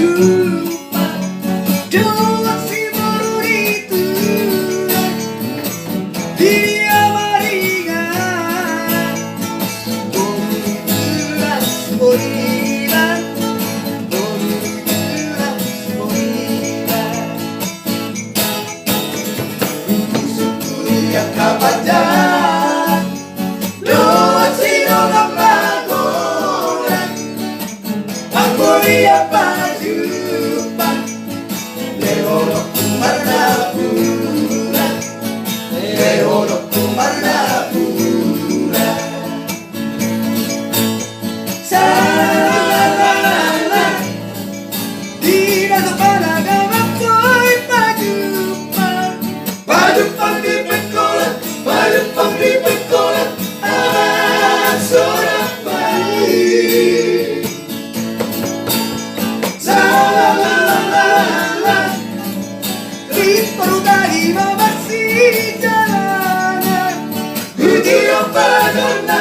jumpa dengan si baru itu. Dia berikan bonus berikan bonus berikan dunia kapan doa sino kamagoran aku lihat jumpa lehoro kumarapura lehoro kumarapura salala di nasa panagam ako'y pajumpa di pagkolat ang sarap balik. Salala ritmo tayo magsijalanan Hugiro pa na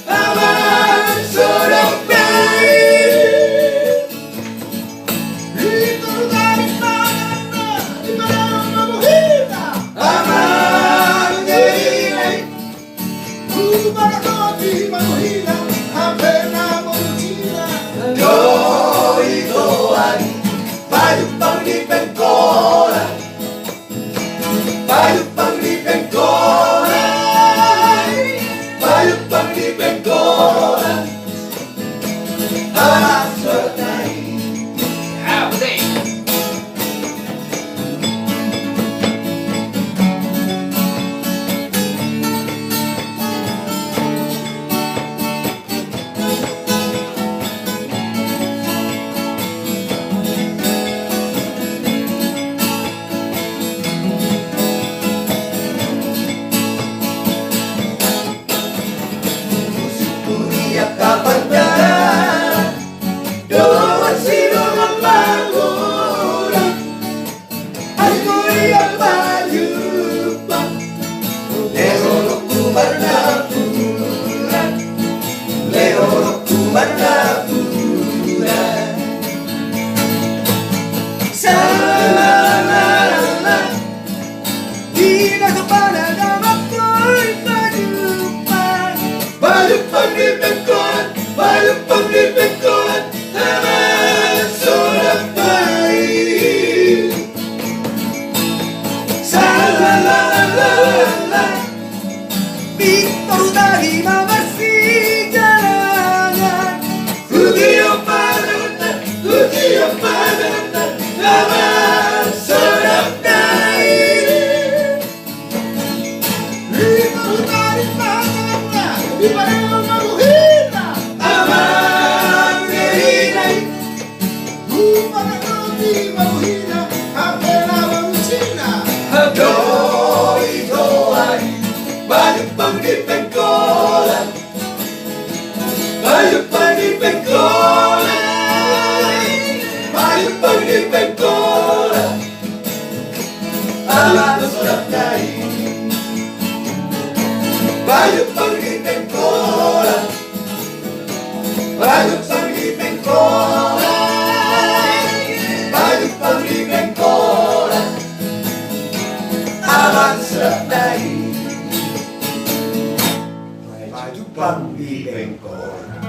ang sarap balik. Ritmo tayo di parang mamuhita amang ngerilay para ko di mamuhita apena mochila doy payupang di pengkola payupang di pengkola payupang di pengkola aswatay Putih. Dunia kapan doa sino kamagoran aku lihat jumpa lehoro kumarapura lehoro kumarapura salala di nasa panagam ako'y pajumpa di pagkolat ang sarap balik. Salala Victor tayo magsijalanan Hugiro pa na ang sarap balik. Victor tayo di parang mamuhita amang ngerilay para ko di mamuhita apena mochila doy payupang di pengkola payupang di pengkola payupang di pengkola ang sarap tayo payupang di pengkola payupang di pengkola payupang di pengkola ang sarap tayo payupang di pengkola.